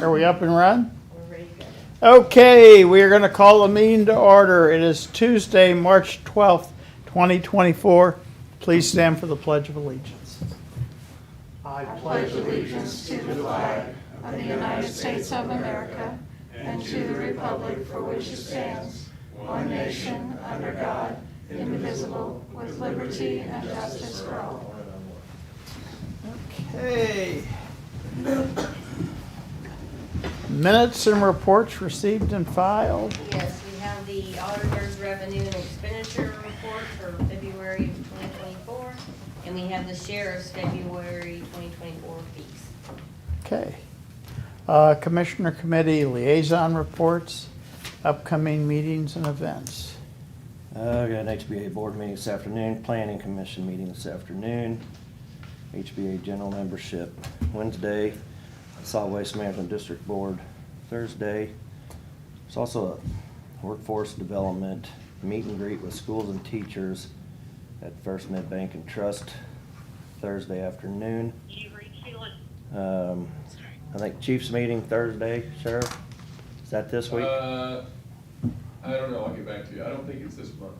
Are we up and running? We're ready to go. Okay, we are going to call the meeting to order. It is Tuesday, March 12th, 2024. Please stand for the Pledge of Allegiance. I pledge allegiance to the flag of the United States of America and to the republic for which it stands, one nation, under God, indivisible, with liberty and justice for all. Okay. Minutes and reports received and filed. Yes, we have the auditor's revenue and expenditure report for February of 2024, and we have the sheriff's February 2024 fees. Okay. Commissioner Committee liaison reports, upcoming meetings and events. I got an HBA board meeting this afternoon, planning commission meeting this afternoon, HBA general membership Wednesday, solid waste management district board Thursday. There's also a workforce development meet and greet with schools and teachers at First Mid Bank and Trust Thursday afternoon. I think Chiefs meeting Thursday, Sheriff, is that this week? I don't know, I'll get back to you. I don't think it's this month.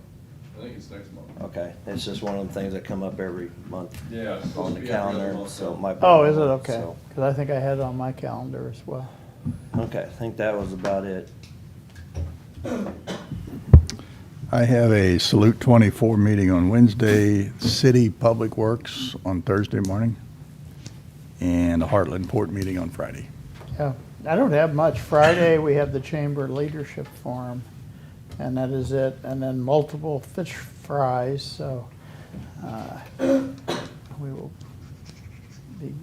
I think it's next month. Okay, it's just one of the things that come up every month Yeah. it's supposed on to the be every other calendar, month, so it might be. Oh, is it? Okay. So, Because I think I had it on my calendar as well. okay, I think that was about it. I have a Salute 24 meeting on Wednesday, City Public Works on Thursday morning, and a Heartland Port meeting on Friday. Yeah, I don't have much. Friday, we have the Chamber Leadership Forum, and that is it. And then multiple fish fries, so we will be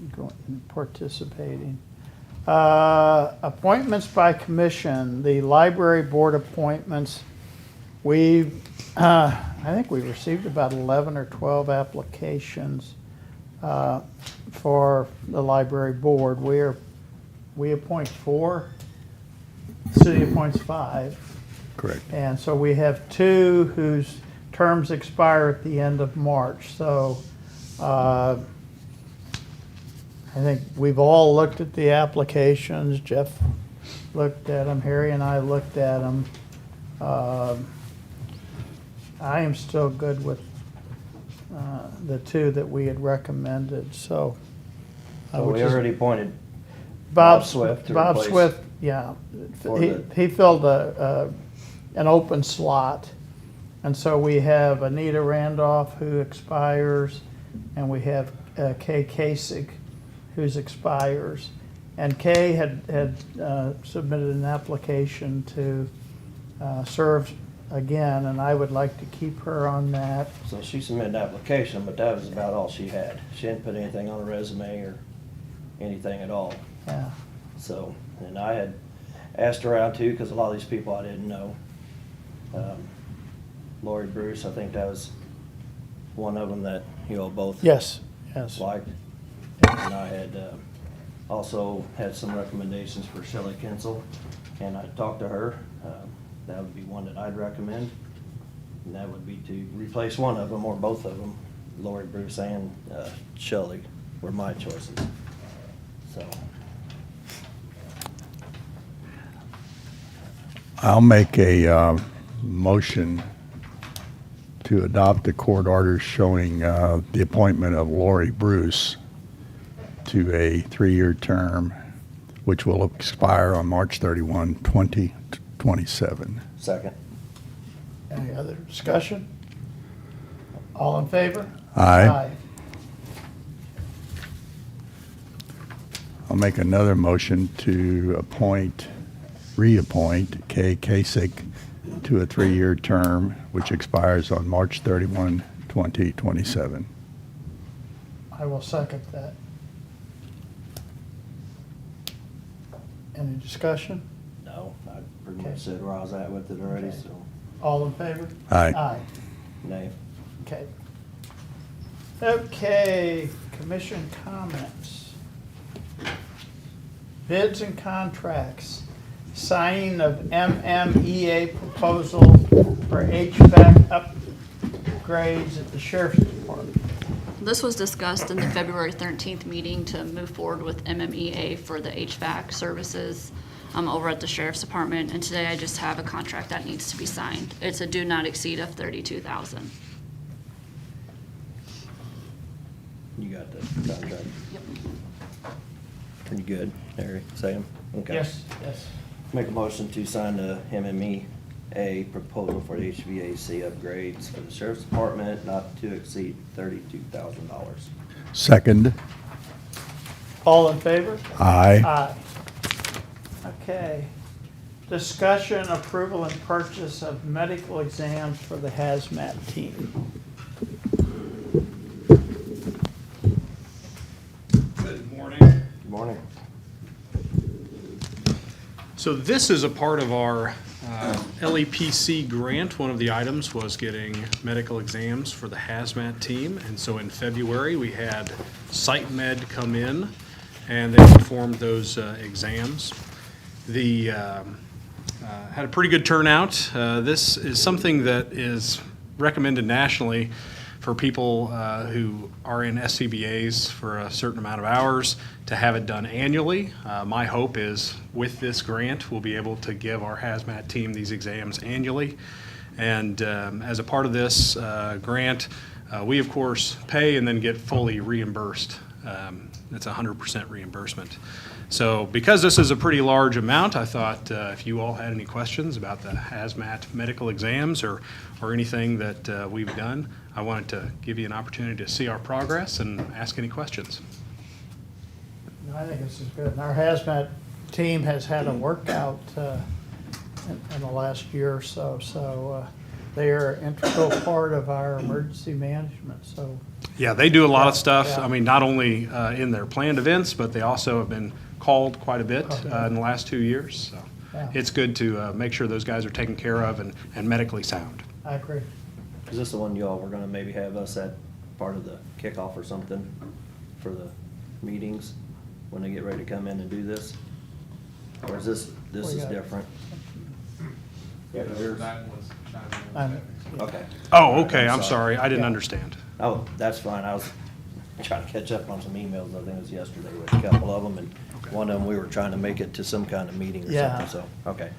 participating. Appointments by commission, the library board appointments. I think we received about 11 or 12 applications for the library board. We appoint 4, the city appoints 5. Correct. And so we have 2 whose terms expire at the end of March. So I think we've all looked at the applications. Jeff looked at them. Harry and I looked at them. I am still good with the 2 that we had recommended. So So which we is already appointed Bob Swift to Bob replace- Swift, yeah. For He, the- he filled an open slot. And so we have Anita Randolph, who expires, and we have Kay Kasich, whose expires. And Kay had submitted an application to serve again, and I would like to keep her on that. So she submitted an application, but that was about all she had. She didn't put anything on her resume or anything at all. Yeah. So, and I had asked around too, because a lot of these people I didn't know. Lori Bruce, I think that was one of them that you all both Yes, yes. liked. And I had also had some recommendations for Shelley Kinsel, and I talked to her. That would be one that I'd recommend. And that would be to replace one of them or both of them. Lori Bruce and Shelley were my choices. So, I'll make a motion to adopt the court orders showing the appointment of Lori Bruce to a 3-year term, which will expire on March 31, 2027. second. Any other discussion? All in favor? Aye. I'll make another motion to reappoint Kay Kasich to a 3-year term, which expires on March 31, 2027. I will second that. Any discussion? No, I pretty Okay. much said where I was at with it already, Okay. so All in favor? Aye. Aye. nay. Okay. Okay, commission comments. Bids and contracts. Signing of MMEA proposal for HVAC upgrades at the sheriff's department. This was discussed in the February 13th meeting to move forward with MMEA for the HVAC services over at the Sheriff's Department, and today I just have a contract that needs to be signed. It's a do not exceed of $32,000. You got the contract? Yep. Pretty good, Harry, Sam? Okay. Yes, yes. Make a motion to sign the MMEA proposal for the HVAC upgrades for the Sheriff's Department not to exceed $32,000. Second. All in favor? Aye. Aye. Okay. Discussion, approval, and purchase of medical exams for the hazmat team. Good morning. Good morning. So this is a part of our LEPC grant. One of the items was getting medical exams for the hazmat team. And so in February, we had SiteMed come in and they performed those exams. The had a pretty good turnout. This is something that is recommended nationally for people who are in SCBAs for a certain amount of hours to have it done annually. My hope is with this grant, we'll be able to give our hazmat team these exams annually. And as a part of this grant, we of course pay and then get fully reimbursed. It's 100% reimbursement. So because this is a pretty large amount, I thought if you all had any questions about the hazmat medical exams or anything that we've done, I wanted to give you an opportunity to see our progress and ask any questions. No, I think this is good. And our hazmat team has had a workout in the last year or so. So they are an integral part of our emergency management. So Yeah, they do a lot of Yeah, stuff. yeah. I mean, not only in their planned events, but they also have been called quite a bit in the last 2 years. So Yeah. it's good to make sure those guys are taken care of and medically sound. I agree. Is this the one y'all were gonna maybe have us at part of the kickoff or something for the meetings when they get ready to come in and do this? Or is this We is got- different? Yeah, yours? I'm- Okay. Oh, okay, I'm I'm sorry. sorry, I didn't Yeah. understand. Oh, that's fine. I was trying to catch up on some emails. I think it was yesterday with a couple of them, and one of them, we were trying to make it to some kind of meeting or Yeah. something, so, okay.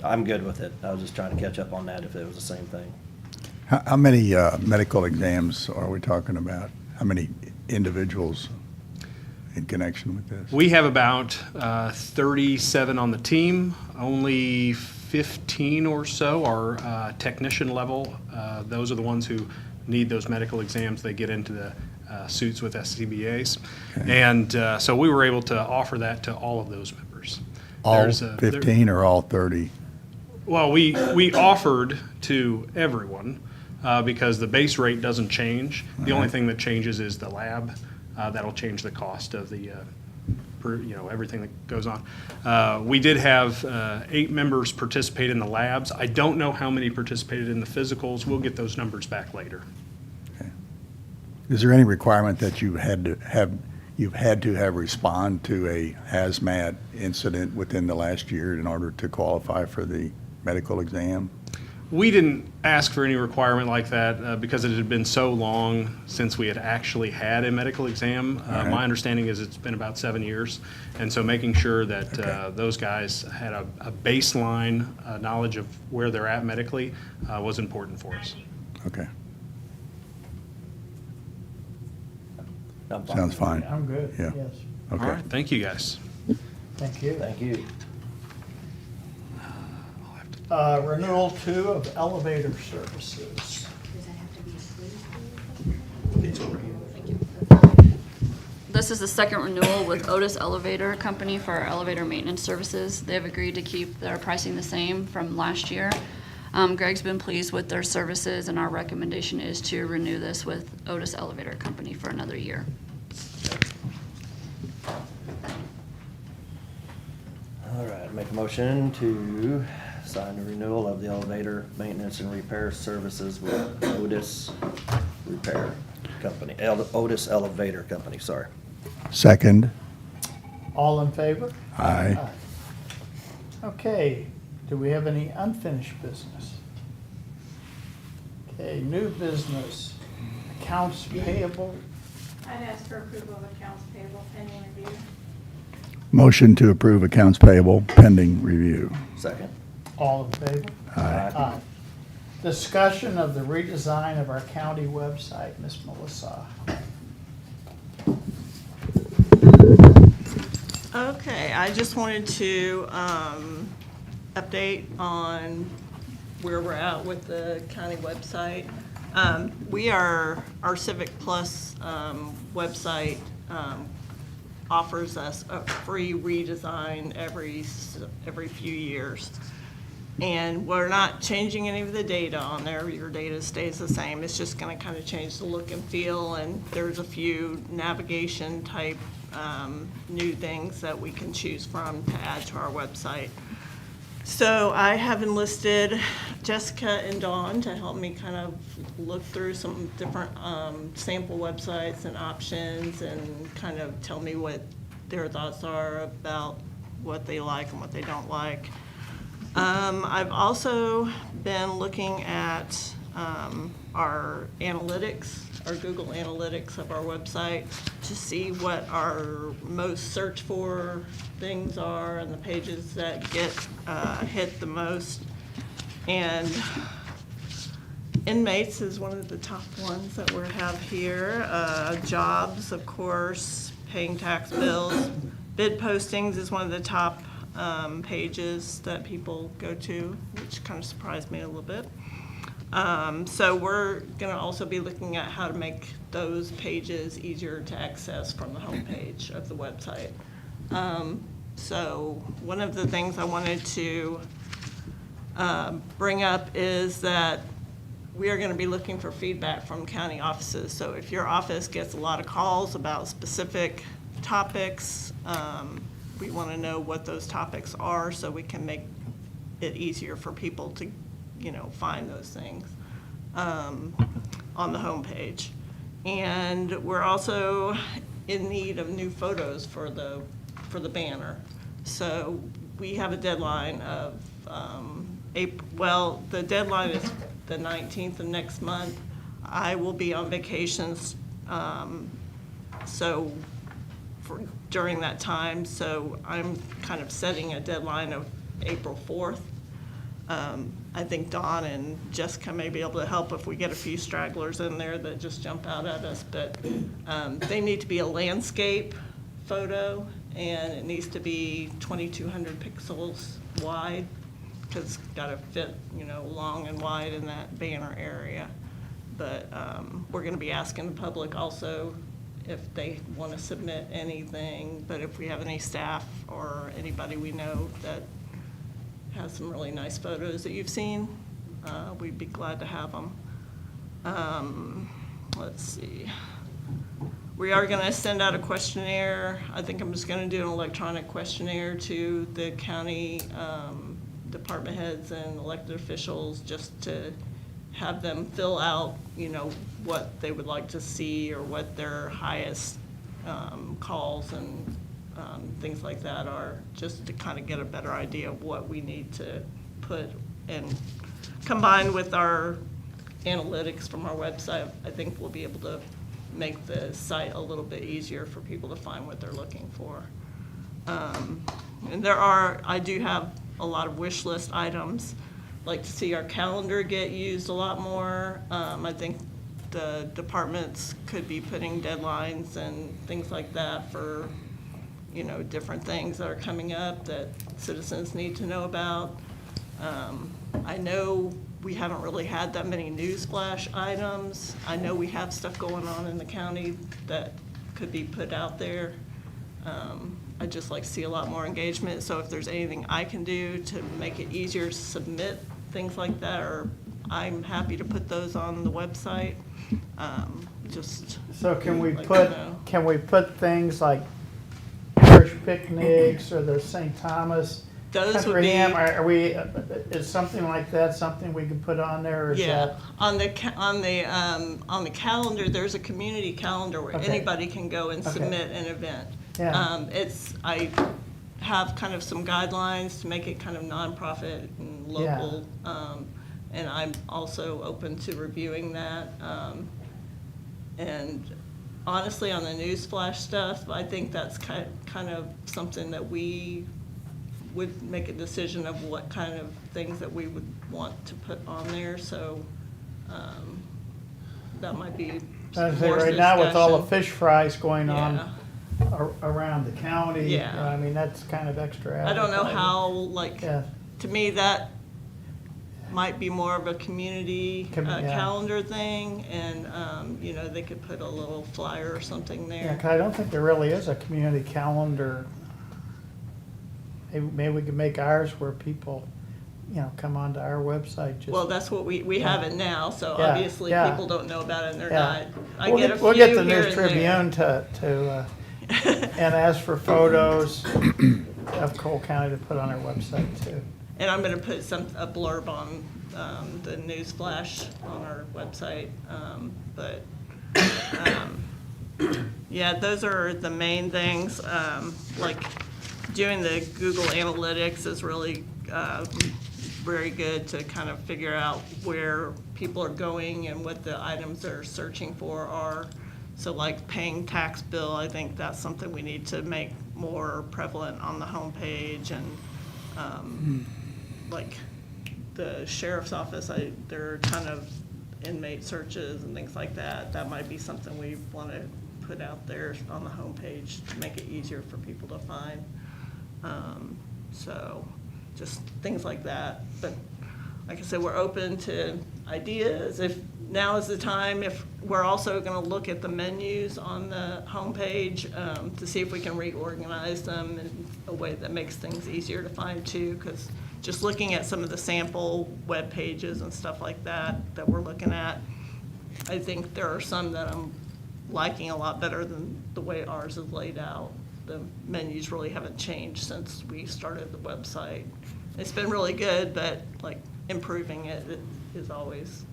I'm good with it. I was just trying to catch up on that if it was the same thing. How many medical exams are we talking about? How many individuals in connection with this? We have about 37 on the team. Only 15 or so are technician level. Those are the ones who need those medical exams. They get into the suits with SCBAs. And so we were able to offer that to all of those members. All There's a- there- 15 or all 30? Well, we offered to everyone because the base rate doesn't change. The only thing that changes is the lab. That'll change the cost of the, everything that goes on. We did have 8 members participate in the labs. I don't know how many participated in the physicals. We'll get those numbers back later. Is there any requirement that you've had to have respond to a hazmat incident within the last year in order to qualify for the medical exam? We didn't ask for any requirement like that because it had been so long since we had actually had a medical exam. right. My understanding is it's been about 7 years. And so making sure that Okay. those guys had a baseline knowledge of where they're at medically was important for us. Okay, I'm fine. sounds fine. I'm good, Yeah. yes. All Okay. right, thank you, guys. Thank you. Thank you. Renewal 2 of elevator services. Does that have to be approved? This is the second renewal with Otis Elevator Company for our elevator maintenance services. They've agreed to keep their pricing the same from last year. Greg's been pleased with their services, and our recommendation is to renew this with Otis Elevator Company for another year. All right, make a motion to sign the renewal of the elevator maintenance and repair services with Otis Repair Company, Otis Elevator Company, sorry. Second? All in favor? Aye. Okay, do we have any unfinished business? Okay, new business. accounts payable. I'd ask for approval of accounts payable pending review. Motion to approve accounts payable pending review. Second. All in favor? Aye. Aye. Discussion of the redesign of our county website, Ms. Melissa. Okay, I just wanted to update on where we're at with the county website. Our Civic Plus website offers us a free redesign every few years. And we're not changing any of the data on there. Your data stays the same. It's just going to kind of change the look and feel, and there's a few navigation type new things that we can choose from to add to our website. So I have enlisted Jessica and Dawn to help me kind of look through some different sample websites and options and kind of tell me what their thoughts are about what they like and what they don't like. I've also been looking at our analytics, our Google Analytics of our website to see what our most searched for things are and the pages that get hit the most. And inmates is one of the top ones that we have here. Jobs, of course, paying tax bills. Bid postings is one of the top pages that people go to, which kind of surprised me a little bit. So we're going to also be looking at how to make those pages easier to access from the homepage of the website. So one of the things I wanted to bring up is that we are going to be looking for feedback from county offices. So if your office gets a lot of calls about specific topics, we want to know what those topics are so we can make it easier for people to, find those things on the homepage. And we're also in need of new photos for the banner. So we have a deadline of April. Well, the deadline is the 19th of next month. I will be on vacations, during that time, so I'm kind of setting a deadline of April 4th. I think Dawn and Jessica may be able to help if we get a few stragglers in there that just jump out at us, but they need to be a landscape photo, and it needs to be 2,200 pixels wide, because it's got to fit, long and wide in that banner area. But we're going to be asking the public also if they want to submit anything, but if we have any staff or anybody we know that has some really nice photos that you've seen, we'd be glad to have them. Let's see. We are going to send out a questionnaire. I think I'm just going to do an electronic questionnaire to the county department heads and elected officials just to have them fill out, what they would like to see or what their highest calls and things like that are, just to kind of get a better idea of what we need to put. And combined with our analytics from our website, I think we'll be able to make the site a little bit easier for people to find what they're looking for. And I do have a lot of wish list items. Like to see our calendar get used a lot more. I think the departments could be putting deadlines and things like that for, different things that are coming up that citizens need to know about. I know we haven't really had that many newsflash items. I know we have stuff going on in the county that could be put out there. I'd just like to see a lot more engagement. So if there's anything I can do to make it easier to submit things like that, or I'm happy to put those on the website. So can we like to know. put things like church picnics or the St. Thomas Those would Country be, Ham? Is something like that something we can put on there? Or is yeah. that- On the calendar, there's a community calendar where Okay. anybody can go and Okay. submit an event. Yeah. I have kind of some guidelines to make it kind of nonprofit and local. And I'm also open to reviewing that. And honestly, on the newsflash stuff, I think that's kind of something that we would make a decision of what kind of things that we would want to put on there, so that might be I say more right now with all the discussion. fish fries going on Yeah. around the county, Yeah. I mean, that's kind of extra I don't know advertising. how, like, Yeah. to me, that might be more of a community Yeah. calendar thing, and, you know, they could put a little flyer or something Yeah, there. 'cause I don't think there really is a community calendar. Maybe we could make ours where people, you know, come onto our website just. Well, that's what we have it now, so Yeah, obviously yeah. people don't know about it, and they're Yeah. not. I We'll get a few We'll get the here News and there. Tribune to and ask for photos of Cole County to put on our website too. And I'm gonna put a blurb on, the news flash on our website, yeah, those are the main things. Like, doing the Google Analytics is really, very good to kind of figure out where people are going and what the items they're searching for are. So like paying tax bill, I think that's something we need to make more prevalent on the homepage, and, like the sheriff's office, there are a ton of inmate searches and things like that. That might be something we want to put out there on the homepage to make it easier for people to find. So just things like that. But like I said, we're open to ideas. If now is the time, if we're also going to look at the menus on the homepage, to see if we can reorganize them in a way that makes things easier to find too, because just looking at some of the sample web pages and stuff like that we're looking at, I think there are some that I'm liking a lot better than the way ours is laid out. The menus really haven't changed since we started the website. It's been really good, but like improving it is always,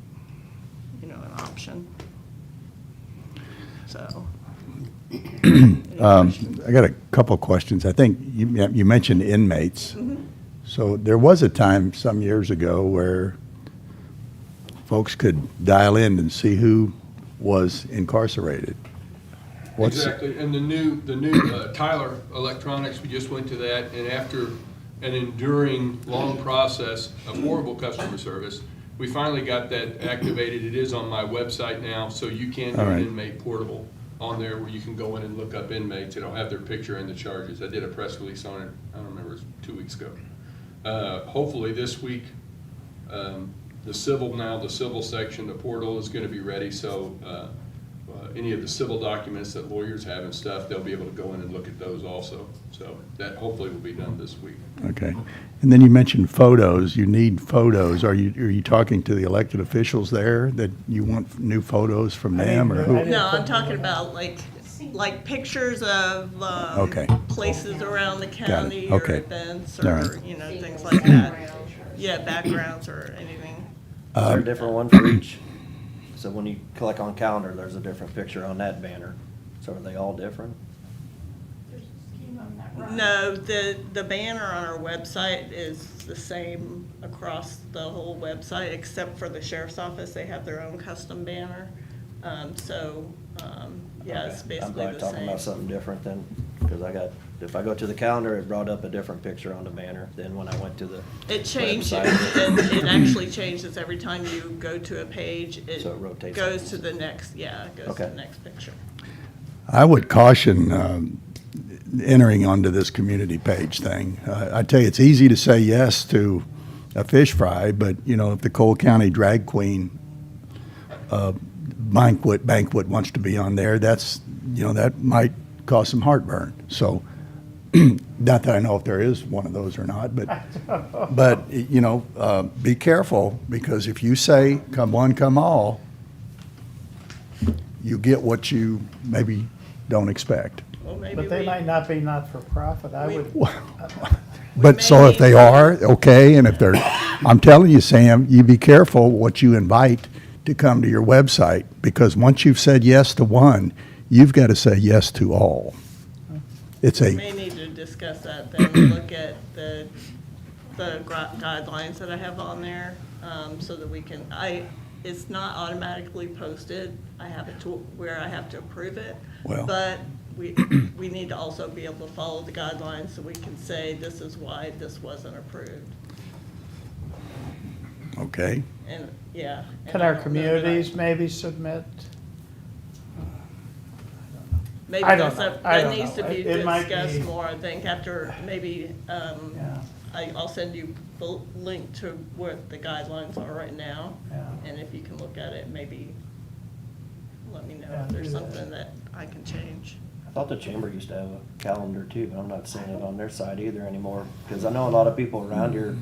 you know, an option. So. I got a couple of questions. I think you mentioned inmates. So there was a time some years ago where folks could dial in and see who was incarcerated. Exactly, and the new Tyler Electronics, we just went to that, and after an enduring, long process of horrible customer service, we finally got that activated. It is on my website now, so you can do All an right. inmate portable on there where you can go in and look up inmates. It'll have their picture and the charges. I did a press release on it, I don't remember, it was 2 weeks ago. Hopefully this week, the civil section, the portal is gonna be ready, so any of the civil documents that lawyers have and stuff, they'll be able to go in and look at those also. So that hopefully will be done this week. Okay. And then you mentioned photos. You need photos. Are you talking to the elected officials there that you want new photos from I them, or didn't- who? I didn't- No, I'm talking about like pictures of, Okay. places around the county or Okay. events All or, right. you know, things like that. Yeah, backgrounds or anything. Is there a different one for each? So when you click on calendar, there's a different picture on that banner. So are they all different? No, the banner on our website is the same across the whole website, except for the sheriff's office. They have their own custom banner. Yeah, it's I'm basically probably the talking about same. something different then, because if I go to the calendar, it brought up a different picture on the banner than when I went to the It changes, website. it actually changes every time you go to a page. So it rotates goes it. to the next, yeah, it goes to Okay. the next picture. I would caution entering onto this community page thing. I tell you, it's easy to say yes to a fish fry, but, you know, if the Cole County Drag Queen banquet wants to be on there, that's, you know, that might cause some heartburn. So, not that I know if there is one of those or not, but you know, be careful, because if you say, come one, come all, you get what you maybe don't expect. Well, maybe But they we- might not be not-for-profit. I would, But so if they are, okay, and if they're, I'm telling you, Sam, you be careful what you invite to come to your website, because once you've said yes to one, you've got to say yes to all. It's We a, may need to discuss that then, look at the guidelines that I have on there, so that we can, it's not automatically posted. I have it to where I have to approve it. Well- But we need to also be able to follow the guidelines so we can say this is why this wasn't approved. Okay, And, yeah. Can and I our don't know that I- communities maybe submit? Maybe I don't that's know. I that don't needs know. to be It might discussed be- more, I think, after maybe, Yeah, I'll send you the link to what the guidelines are right now. yeah. And if you can look at it, maybe let me know Yeah, if there's do that. something that I can change. I thought the chamber used to have a calendar too, but I'm not seeing it on their side either anymore. Because I know a lot of people around here,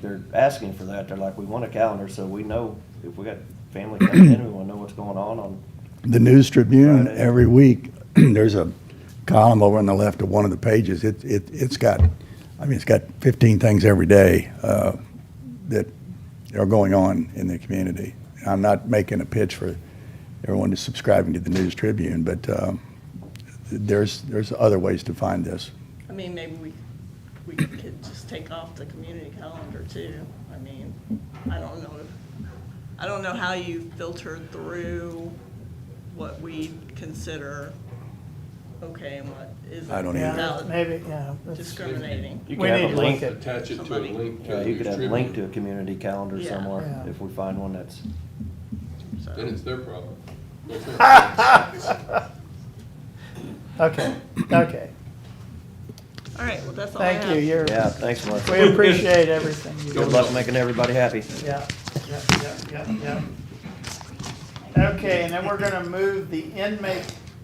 they're asking for that. They're like, we want a calendar so we know if we got family coming in, we want to know what's going on. the News Tribune, Friday. every week, there's a column over on the left of one of the pages. It's got, I mean, it's got 15 things every day that are going on in the community. I'm not making a pitch for everyone to subscribing to the News Tribune, but there's other ways to find this. I mean, maybe we could just take off the community calendar too. I mean, I don't know how you filtered through what we consider okay and what isn't. I don't Yeah, without maybe, yeah. that's- discriminating. You We could have need a to link. look at- Attach it to a Somebody- link to Yeah, the you could have a News link to a Tribune. community calendar Yeah. somewhere Yeah. if we find one that's. So, Then it's their problem. That's it. Okay, okay. all right, well, that's all I have. Thank you, you're, Yeah, thanks, Mark. we appreciate everything you Good do. luck making everybody happy. Yeah, yeah. Okay, and then we're gonna move the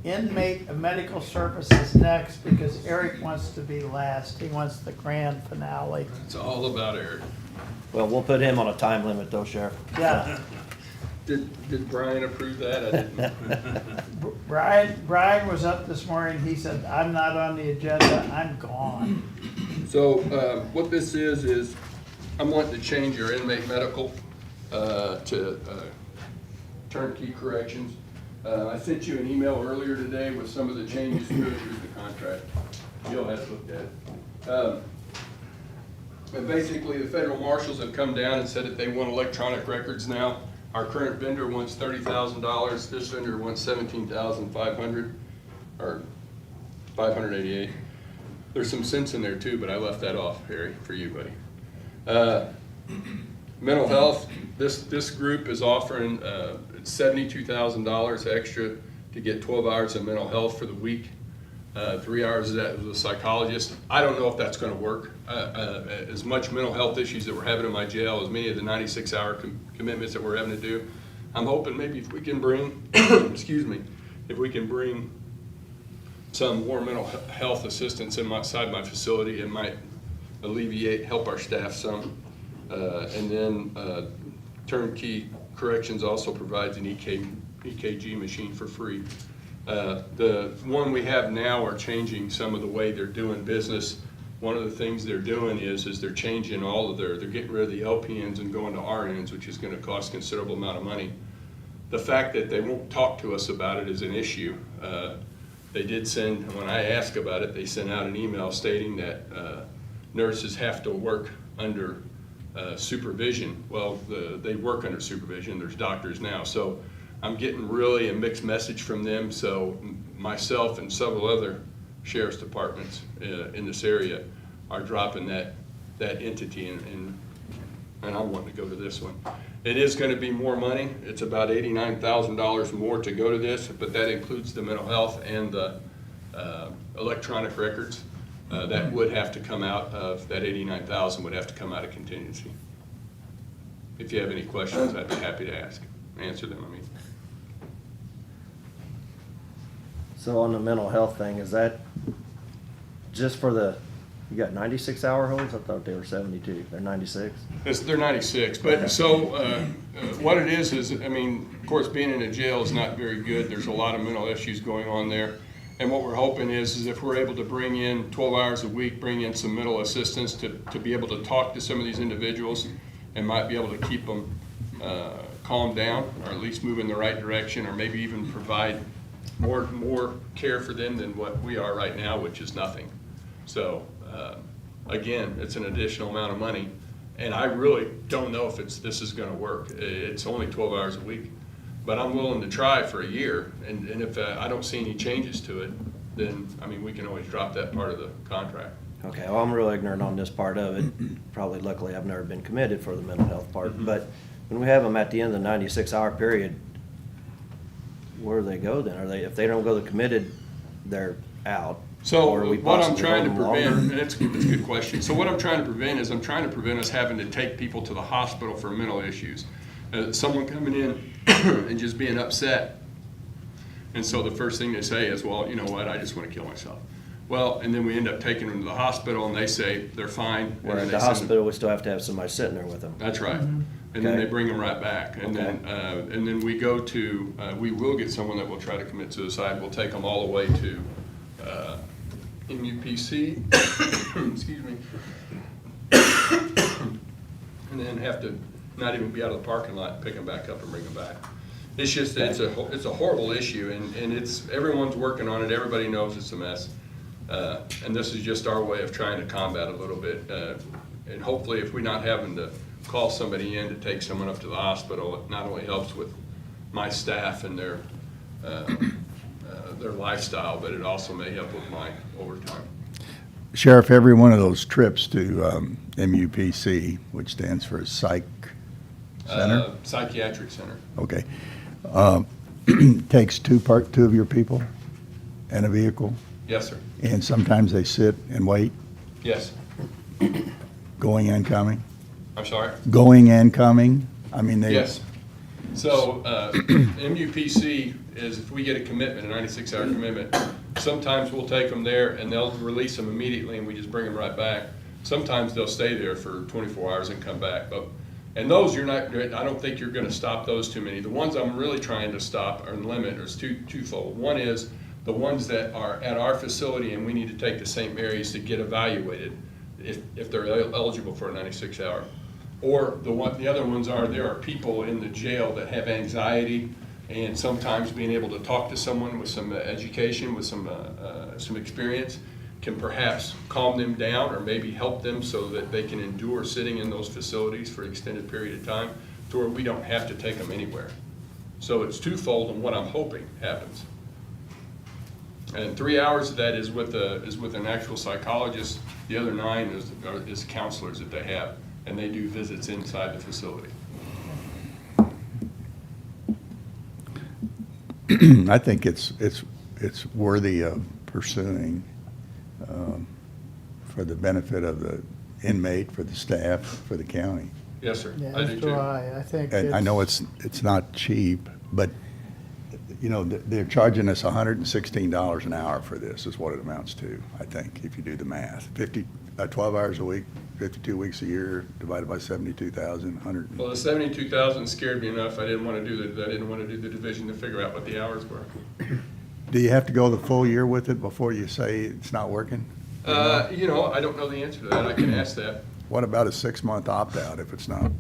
inmate medical services next because Eric wants to be last. He wants the grand finale. It's all about Eric. Well, we'll put him on a time limit though, Sheriff. Yeah, Did Brian approve that? I didn't. Brian was up this morning. He said, I'm not on the agenda. I'm gone. So, what this is I'm wanting to change your inmate medical, to, turnkey corrections. I sent you an email earlier today with some of the changes to it through the contract. You'll have looked at it. But basically, the federal marshals have come down and said that they want electronic records now. Our current vendor wants $30,000. This vendor wants $17,500, or $588. There's some sense in there too, but I left that off, Harry, for you, buddy. Mental health, this group is offering $72,000 extra to get 12 hours of mental health for the week. 3 hours of that with a psychologist. I don't know if that's gonna work. As much mental health issues that we're having in my jail, as many of the 96-hour commitments that we're having to do, I'm hoping maybe if we can bring, excuse me, if we can bring some more mental health assistance inside my facility, it might help our staff some. And then Turnkey Corrections also provides an EKG machine for free. The one we have now are changing some of the way they're doing business. One of the things they're doing is they're changing they're getting rid of the LPNs and going to RNs, which is gonna cost a considerable amount of money. The fact that they won't talk to us about it is an issue. They did send, when I asked about it, they sent out an email stating that nurses have to work under supervision. Well, they work under supervision, there's doctors now. So I'm getting really a mixed message from them. So myself and several other sheriff's departments in this area are dropping that entity, and I'm wanting to go to this one. It is going to be more money. It's about $89,000 more to go to this, but that includes the mental health and the electronic records. That would have to come out of, that $89,000 would have to come out of contingency. If you have any questions, I'd be happy to answer them, I mean. So on the mental health thing, is that just for you got 96-hour holds? I thought they were 72. They're 96? They're 96, but so what it is, I mean, of course, being in a jail is not very good. There's a lot of mental issues going on there. And what we're hoping is if we're able to bring in 12 hours a week, bring in some mental assistance to be able to talk to some of these individuals and might be able to keep them calmed down, or at least move in the right direction, or maybe even provide more care for them than what we are right now, which is nothing. So again, it's an additional amount of money. And I really don't know if this is gonna work. It's only 12 hours a week. But I'm willing to try for a year, and if I don't see any changes to it, then, I mean, we can always drop that part of the contract. Okay, well, I'm real ignorant on this part of it. Probably luckily I've never been committed for the mental health part. Mhm. But when we have them at the end of the 96-hour period, where do they go then? Are they, if they don't go to committed, they're out? So Or are we what I'm possibly trying to holding them prevent, longer? and it's a good question. So what I'm trying to prevent is I'm trying to prevent us having to take people to the hospital for mental issues. Someone coming in and just being upset. And so the first thing they say is, well, you know what, I just want to kill myself. Well, and then we end up taking them to the hospital and they say they're fine. and Where then at they the send them- hospital, we still have to have somebody sitting there with them. That's right. And then Okay. they bring them right back. And then we go to, we will get someone that will try to commit suicide. We'll take them all the way to MUPC, excuse me. And then have to not even be out of the parking lot, pick them back up and bring them back. It's just, it's a horrible issue, and it's, everyone's working on it, everybody knows it's a mess. And this is just our way of trying to combat a little bit. And hopefully, if we're not having to call somebody in to take someone up to the hospital, it not only helps with my staff and their lifestyle, but it also may help with my overtime. Sheriff, every one of those trips to MUPC, which stands for Psych Center, Psychiatric Center. okay, takes two of your people and a vehicle, Yes, sir. and sometimes they sit and wait, Yes. going and coming? I'm sorry? Going and coming? I mean, they... Yes. So MUPC is, if we get a commitment, a 96-hour commitment, sometimes we'll take them there and they'll release them immediately and we just bring them right back. Sometimes they'll stay there for 24 hours and come back. And those, you're not, I don't think you're going to stop those too many. The ones I'm really trying to stop or limit is twofold. One is the ones that are at our facility and we need to take to St. Mary's to get evaluated if they're eligible for a 96-hour. Or the other ones are, there are people in the jail that have anxiety, and sometimes being able to talk to someone with some education, with some experience, can perhaps calm them down or maybe help them so that they can endure sitting in those facilities for an extended period of time to where we don't have to take them anywhere. So it's twofold in what I'm hoping happens. And 3 hours of that is with an actual psychologist. The other 9 is counselors that they have, and they do visits inside the facility. I think it's worthy of pursuing for the benefit of the inmate, for the staff, for the county. Yes, sir. Yeah, I do that's too. right. I think And I know it's not cheap, but, you know, they're charging us $116 an hour for this, is what it amounts to, I think, if you do the math. 12 hours a week, 52 weeks a year, divided by 72,000, 100. Well, the 72,000 scared me enough. I didn't want to do the division to figure out what the hours were. Do you have to go the full year with it before you say it's not working? You know, I don't know the answer to that. I can ask that. What about a 6-month opt-out if it's not?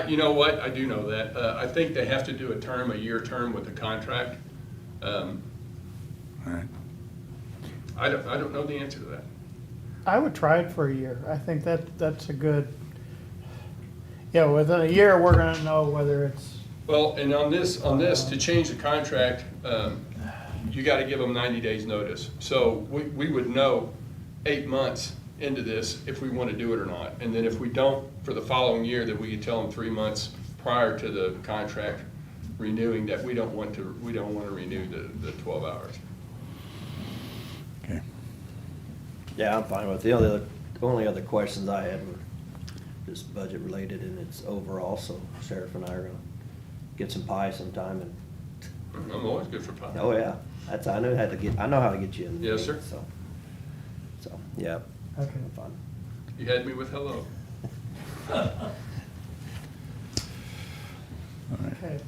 You know what? I do know that. I think they have to do a year term with the contract. All right. I don't know the answer to that. I would try it for a year. I think that's a good, within a year, we're gonna know whether it's, Well, and on this, to change the contract, you got to give them 90 days notice. So we would know 8 months into this if we want to do it or not. And then if we don't, for the following year, that we could tell them 3 months prior to the contract renewing that we don't want to renew the 12 hours. Okay. Yeah, I'm fine with it. The only other questions I had were just budget related and it's overall, so Sheriff and I are gonna get some pie sometime and, I'm always good for pie. oh yeah, I know how to get you in. the Yes, sir. meeting, So, yeah, okay. I'm fine. You had me with hello. All right. Okay. Do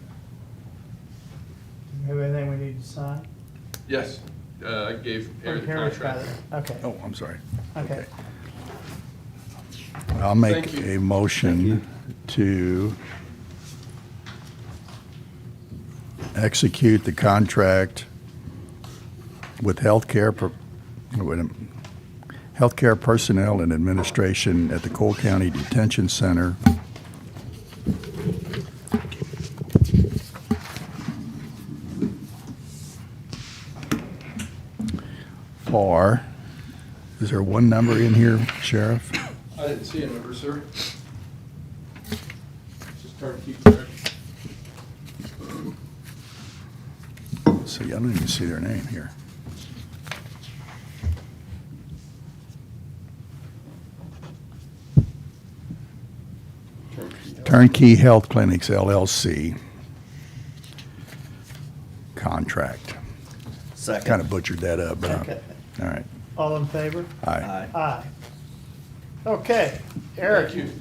you have anything we need to sign? Yes, I gave Harry the Harry's got contract. it. Okay, Oh, I'm sorry. okay. I'll make Thank you. a motion to execute the healthcare personnel and administration at the Cole County Detention Center. For, is there one number in here, Sheriff? I didn't see a number, sir. Just trying to keep track. See, I don't even see their name here. Turnkey Health Clinics LLC. Contract. Second. Kind of butchered that up, but, Okay. all right. All in favor? Aye. Aye. Aye. Okay, Eric, Thank you.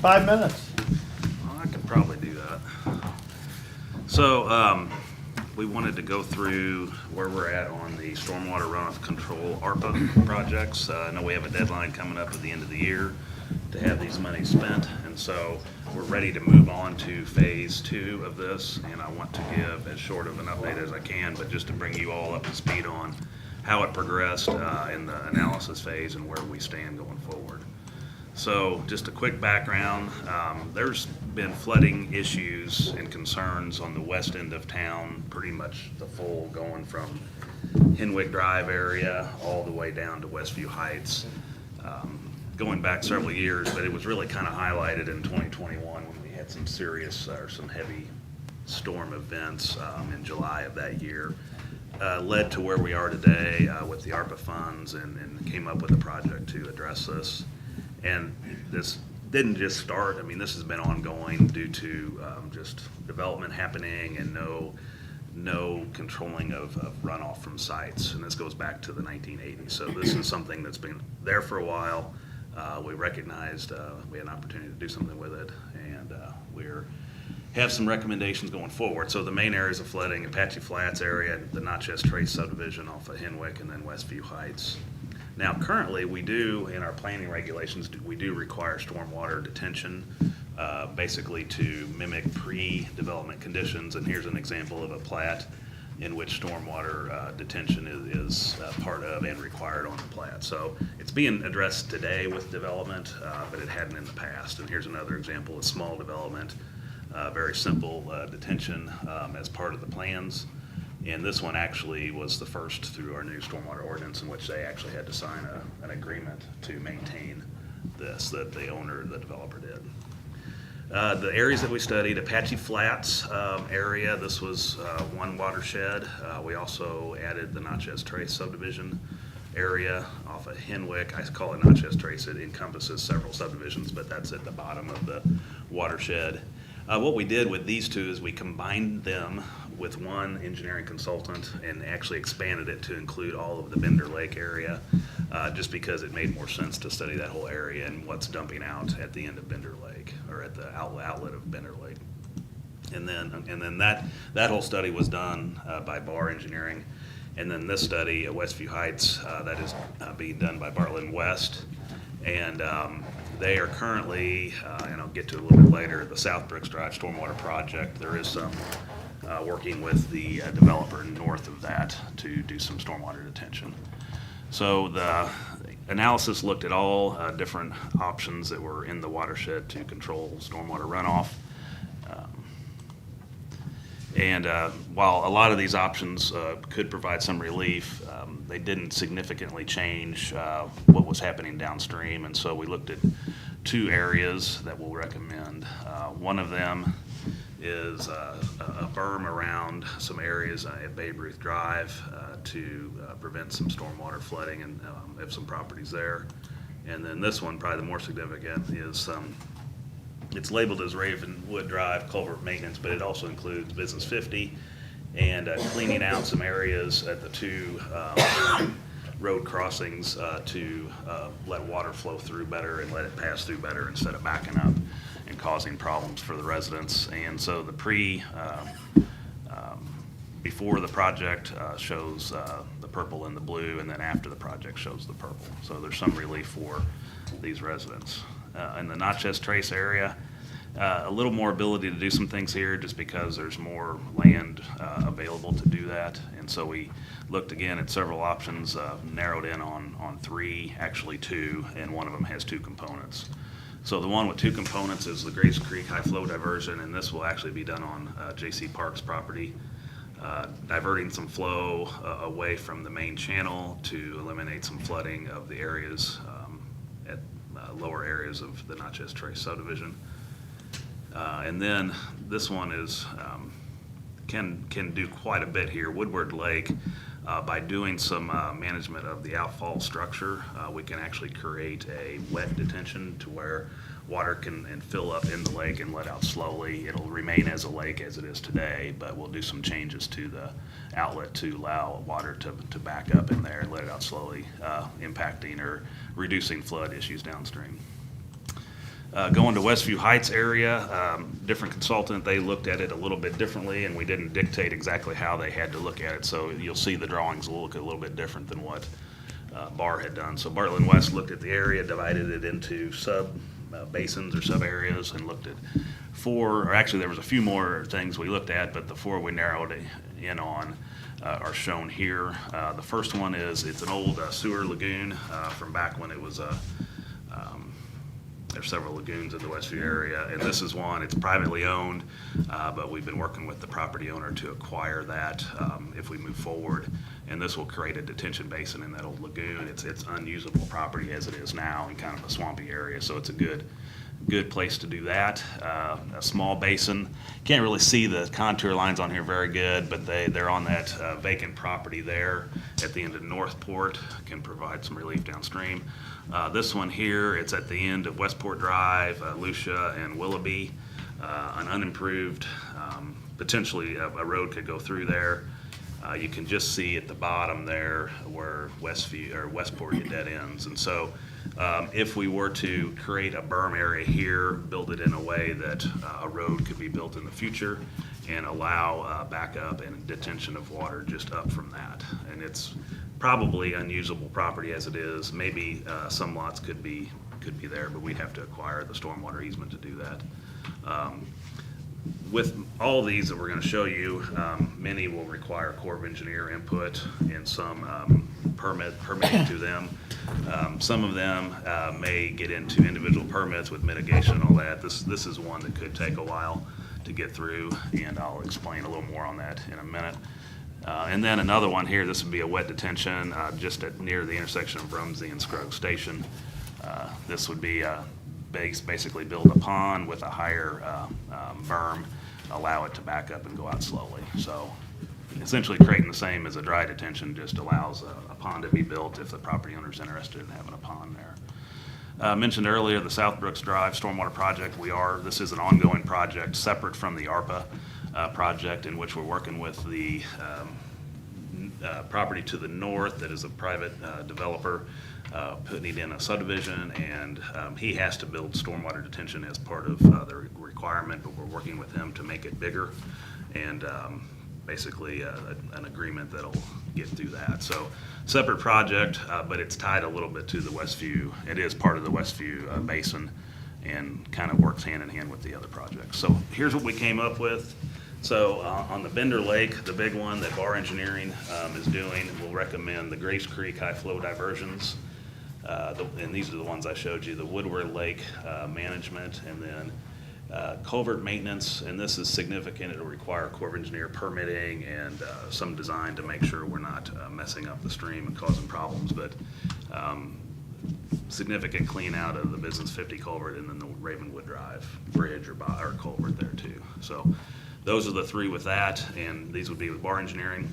5 minutes. I could probably do that. So, we wanted to go through where we're at on the stormwater runoff control ARPA projects. I know we have a deadline coming up at the end of the year to have these monies spent, and so we're ready to move on to phase 2 of this, and I want to give as short of an update as I can, but just to bring you all up to speed on how it progressed in the analysis phase and where we stand going forward. So just a quick background, there's been flooding issues and concerns on the west end of town, pretty much the full going from Henwick Drive area all the way down to Westview Heights, going back several years, but it was really kind of highlighted in 2021 when we had some serious or some heavy storm events in July of that year. Led to where we are today with the ARPA funds and came up with a project to address this. And this didn't just start, I mean, this has been ongoing due to just development happening and no controlling of runoff from sites. And this goes back to the 1980s. So this is something that's been there for a while. We recognized we had an opportunity to do something with it, and have some recommendations going forward. So the main areas of flooding, Apache Flats area, the Natchez Trace subdivision off of Henwick, and then Westview Heights. Now, currently, we do, in our planning regulations, we do require stormwater detention, basically to mimic pre-development conditions. And here's an example of a plat in which stormwater detention is part of and required on the plat. So it's being addressed today with development, but it hadn't in the past. And here's another example of small development, very simple detention as part of the plans. And this one actually was the first through our new stormwater ordinance in which they actually had to sign an agreement to maintain this, that the owner, the developer did. The areas that we studied, Apache Flats area, this was one watershed. We also added the Natchez Trace subdivision area off of Henwick. I call it Natchez Trace. It encompasses several subdivisions, but that's at the bottom of the watershed. What we did with these two is we combined them with one engineering consultant and actually expanded it to include all of the Bender Lake area, just because it made more sense to study that whole area and what's dumping out at the end of Bender Lake, or at the outlet of Bender Lake. And then that whole study was done by Barr Engineering. And then this study at Westview Heights, that is being done by Bartlett and West. And they are currently, and I'll get to it a little bit later, the South Brooks Drive Stormwater Project. There is some working with the developer north of that to do some stormwater detention. So the analysis looked at all different options that were in the watershed to control stormwater runoff. And while a lot of these options could provide some relief, they didn't significantly change what was happening downstream. And so we looked at two areas that we'll recommend. One of them is a berm around some areas at Babe Ruth Drive to prevent some stormwater flooding and have some properties there. And then this one, probably the more significant, is it's labeled as Ravenwood Drive culvert maintenance, but it also includes Business 50 and cleaning out some areas at the two road crossings to let water flow through better and let it pass through better instead of backing up and causing problems for the residents. And so the before the project shows the purple and the blue, and then after the project shows the purple. So there's some relief for these residents. In the Natchez Trace area, a little more ability to do some things here just because there's more land available to do that. And so we looked again at several options, narrowed in on 3, actually 2, and one of them has 2 components. So the one with 2 components is the Grace Creek High Flow Diversion, and this will actually be done on J.C. Park's property, diverting some flow away from the main channel to eliminate some flooding of the areas at lower areas of the Natchez Trace subdivision. And then this one is can do quite a bit here. Woodward Lake, by doing some management of the outfall structure, we can actually create a wet detention to where water can fill up in the lake and let out slowly. It'll remain as a lake as it is today, but we'll do some changes to the outlet to allow water to back up in there and let it out slowly, impacting or reducing flood issues downstream. Going to Westview Heights area, different consultant, they looked at it a little bit differently, and we didn't dictate exactly how they had to look at it, so you'll see the drawings will look a little bit different than what Barr had done. So Bartlett West looked at the area, divided it into basins or sub areas, and looked at 4, or actually there was a few more things we looked at, but the 4 we narrowed in on are shown here. The first one is, it's an old sewer lagoon from back when it was there's several lagoons in the Westview area, and this is one. It's privately owned, but we've been working with the property owner to acquire that if we move forward, and this will create a detention basin in that old lagoon. It's unusable property as it is now in kind of a swampy area, so it's a good place to do that. A small basin. Can't really see the contour lines on here very good, but they're on that vacant property there at the end of Northport. Can provide some relief downstream. This one here, it's at the end of Westport Drive, Lucia, and Willoughby. An unimproved, potentially a road could go through there. You can just see at the bottom there where Westport dead ends. And so if we were to create a berm area here, build it in a way that a road could be built in the future and allow backup and detention of water just up from that. And it's probably unusable property as it is. Maybe some lots could be there, but we'd have to acquire the stormwater easement to do that. With all these that we're going to show you, many will require Corps of Engineer input and some permitting to them. Some of them may get into individual permits with mitigation and all that. This is one that could take a while to get through, and I'll explain a little more on that in a minute. And then another one here, this would be a wet detention just near the intersection of Rumsey and Scruggs Station. This would be basically build a pond with a higher berm, allow it to back up and go out slowly. So essentially creating the same as a dry detention, just allows a pond to be built if the property owner is interested in having a pond there. Mentioned earlier the South Brooks Drive Stormwater Project. This is an ongoing project separate from the ARPA project, in which we're working with the property to the north that is a private developer putting in a subdivision, and he has to build stormwater detention as part of the requirement, but we're working with him to make it bigger, and basically an agreement that'll get through that. So separate project, but it's tied a little bit to the Westview. It is part of the Westview basin and kind of works hand in hand with the other projects. So here's what we came up with. So on the Bender Lake, the big one that Barr Engineering is doing, we'll recommend the Grace Creek High Flow Diversions. And these are the ones I showed you, the Woodward Lake management, and then culvert maintenance, and this is significant. It'll require Corps of Engineer permitting and some design to make sure we're not messing up the stream and causing problems, but significant clean out of the Business 50 culvert and then the Ravenwood Drive bridge or culvert there too. So those are the 3 with that, and these would be with Barr Engineering.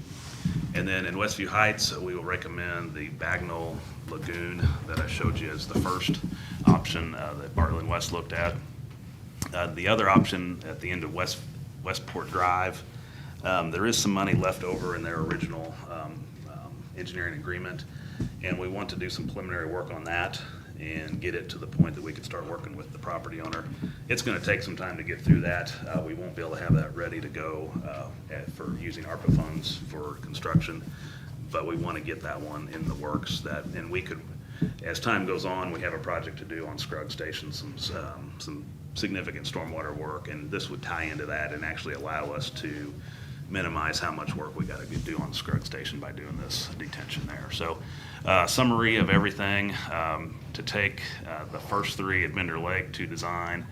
And then in Westview Heights, we will recommend the Bagnell Lagoon that I showed you as the first option that Bartlett West looked at. The other option at the end of Westport Drive, there is some money left over in their original engineering agreement, and we want to do some preliminary work on that and get it to the point that we can start working with the property owner. It's going to take some time to get through that. We won't be able to have that ready to go for using ARPA funds for construction, but we want to get that one in the works. And we could, as time goes on, we have a project to do on Scruggs Station, some significant stormwater work, and this would tie into that and actually allow us to minimize how much work we gotta do on the Scruggs Station by doing this detention there. So, summary of everything, to take the first three at Bender Lake to design,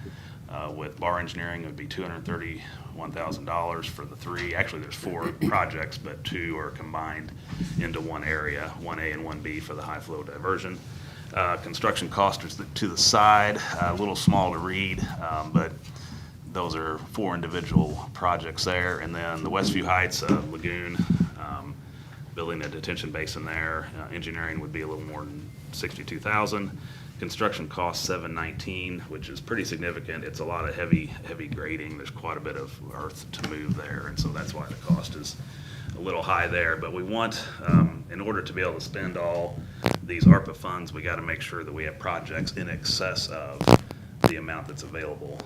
with Bar Engineering, it would be $231,000 for the three. Actually, there's 4 projects, but 2 are combined into one area, 1A and 1B for the high flow diversion. Construction cost is to the side, a little small to read, but those are 4 individual projects there. And then the Westview Heights Lagoon, building a detention basin there. Engineering would be a little more than $62,000. Construction cost $719, which is pretty significant. It's a lot of heavy grading. There's quite a bit of earth to move there, and so that's why the cost is a little high there. But we want, in order to be able to spend all these ARPA funds, we got to make sure that we have projects in excess of the amount that's available.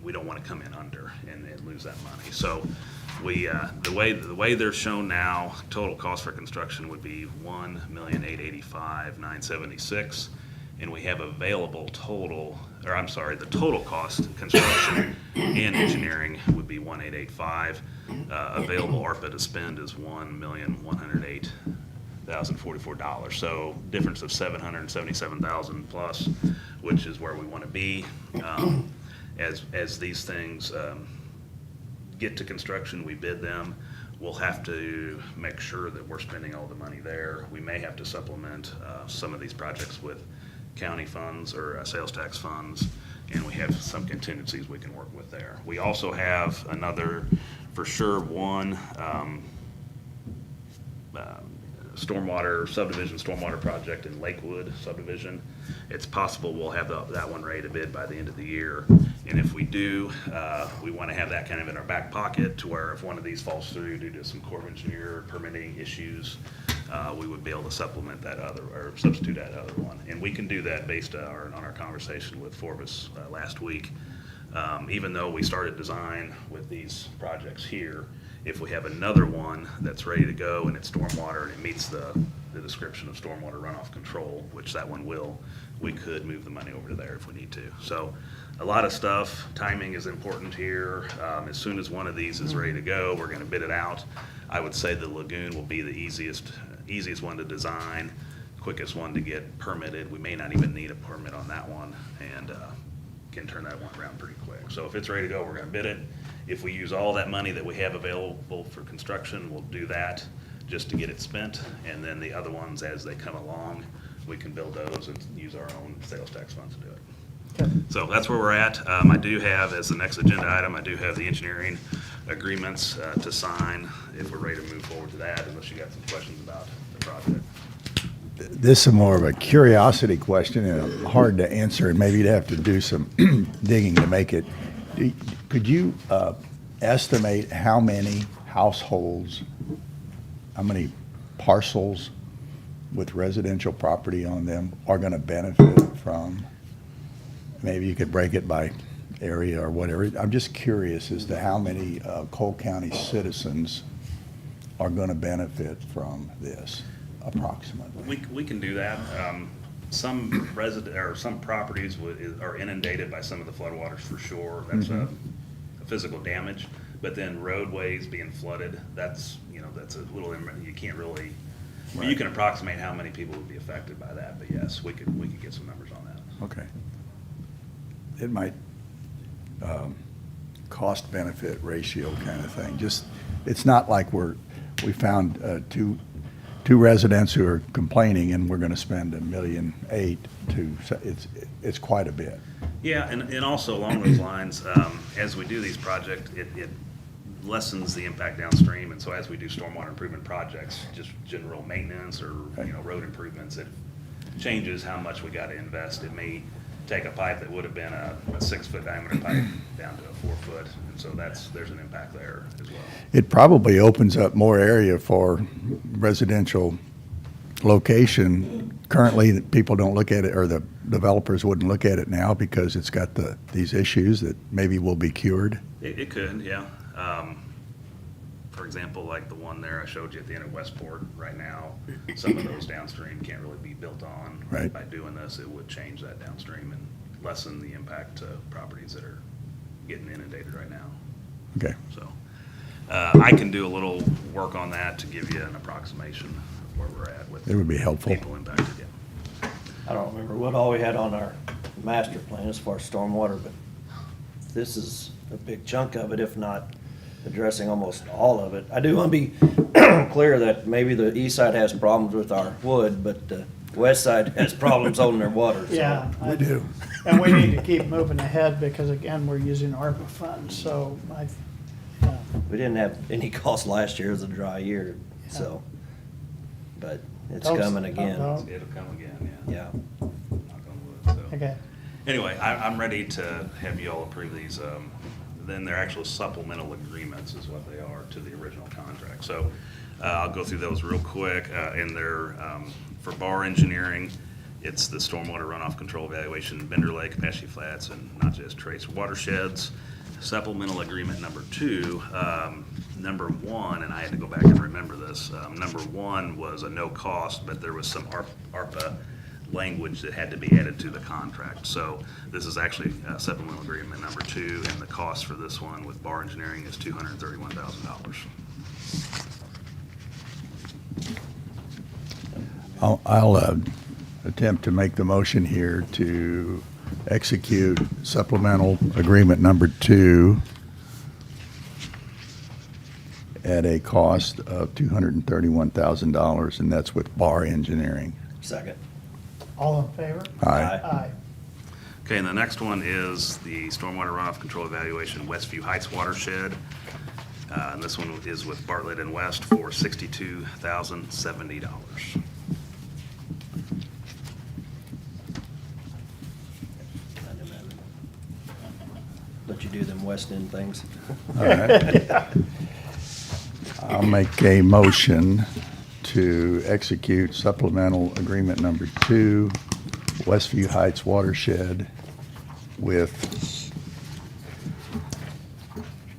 We don't want to come in under and lose that money. So we, the way they're shown now, total cost for construction would be $1,885,976, and we have available total, or I'm sorry, the total cost construction and engineering would be $1,885. Available ARPA to spend is $1,108,044. So difference of $777,000 plus, which is where we want to be. As these things get to construction, we bid them, we'll have to make sure that we're spending all the money there. We may have to supplement some of these projects with county funds or sales tax funds, and we have some contingencies we can work with there. We also have another, for sure, one stormwater subdivision, stormwater project in Lakewood subdivision. It's possible we'll have that one ready to bid by the end of the year. And if we do, we want to have that kind of in our back pocket to where if one of these falls through due to some Corps of Engineer permitting issues, we would be able to supplement that other, or substitute that other one. And we can do that based on our conversation with Forbes last week. Even though we started design with these projects here, if we have another one that's ready to go and it's stormwater and it meets the description of stormwater runoff control, which that one will, we could move the money over to there if we need to. So a lot of stuff. Timing is important here. As soon as one of these is ready to go, we're going to bid it out. I would say the lagoon will be the easiest one to design, quickest one to get permitted. We may not even need a permit on that one, and can turn that one around pretty quick. So if it's ready to go, we're going to bid it. If we use all that money that we have available for construction, we'll do that just to get it spent. And then the other ones, as they come along, we can build those and use our own sales tax funds to do it. Okay. So that's where we're at. I do have, as the next agenda item, I do have the engineering agreements to sign if we're ready to move forward to that, unless you got some questions about the project. This is more of a curiosity question and hard to answer, and maybe you'd have to do some digging to make it. Could you estimate how many households, how many parcels with residential property on them are going to benefit from? Maybe you could break it by area or whatever. I'm just curious as to how many Cole County citizens are going to benefit from this, approximately. We can do that. Some some properties are inundated by some of the floodwaters for sure. That's a physical damage. But then roadways being flooded, that's a little, you can't really, Right. you can approximate how many people would be affected by that. But yes, we could get some numbers on that. Okay. It might cost-benefit ratio kind of thing. Just, it's not like we found two residents who are complaining and we're going to spend $1.8 million to, it's quite a bit. Yeah, and also along those lines, as we do these projects, it lessens the impact downstream. And so as we do stormwater improvement projects, just general maintenance or road improvements, it changes how much we got to invest. It may take a pipe that would have been a 6-foot diameter pipe down to a 4-foot, and so there's an impact there as well. It probably opens up more area for residential location. Currently, people don't look at it, or the developers wouldn't look at it now because it's got these issues that maybe will be cured. It could, yeah. For example, like the one there I showed you at the end of Westport right now, some of those downstream can't really be built on. Right. By doing this, it would change that downstream and lessen the impact to properties that are getting inundated right now. Okay. So I can do a little work on that to give you an approximation of where we're at with It would be helpful. people impacted, yeah. I don't remember what all we had on our master plan as far as stormwater, but this is a big chunk of it, if not addressing almost all of it. I do want to be clear that maybe the east side has problems with our wood, but the west side has problems holding their water. so- Yeah. We do. And we need to keep moving ahead because again, we're using ARPA funds, so yeah. We didn't have any cost last year, it was a dry year, so, but it's Don't- coming again. don't- It'll come again, yeah. Yeah. Knock on wood, so. Okay, Anyway, I'm ready to have you all approve these. Then they're actual supplemental agreements is what they are to the original contract. So I'll go through those real quick. And they're, for Bar Engineering, it's the stormwater runoff control evaluation, Bender Lake, Apache Flats, and Natchez Trace watersheds. Supplemental agreement number 2, number 1, and I had to go back and remember this. Number 1 was a no cost, but there was some ARPA language that had to be added to the contract. So this is actually supplemental agreement number 2, and the cost for this one with Bar Engineering is $231,000. I'll attempt to make the motion here to execute supplemental agreement number 2 at a cost of $231,000, and that's with Bar Engineering. Second. all in favor? Aye. Aye. Okay, and the next one is the stormwater runoff control evaluation Westview Heights watershed. And this one is with Bartlett and West for $62,070. Let you do them West End things. All right. I'll make a motion to execute supplemental agreement number 2, Westview Heights watershed with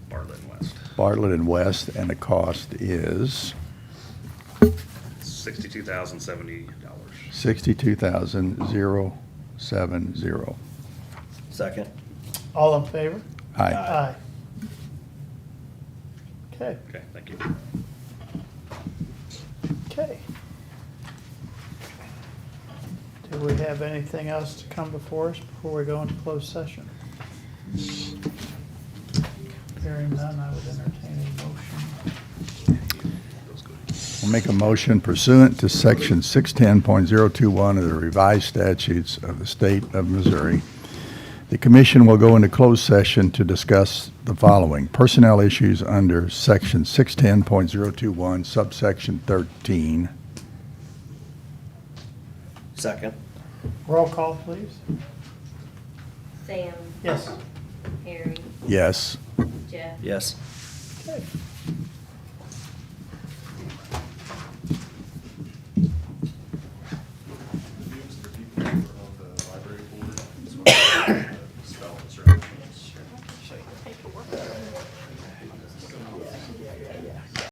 Bartlett and West, Bartlett and West, and the cost is $62,070. $62,070. Second. All in favor? Aye. Aye. Okay, Okay, thank you. okay. Do we have anything else to come before us before we go into closed session? Hearing none, I would entertain a motion. I'll make a motion pursuant to section 610.021 of the revised statutes of the state of Missouri. The commission will go into closed session to discuss the following: personnel issues under section 610.021, subsection 13. Second. Roll call, please. Sam, Yes. Harry, Yes. Jeff. Yes. Okay.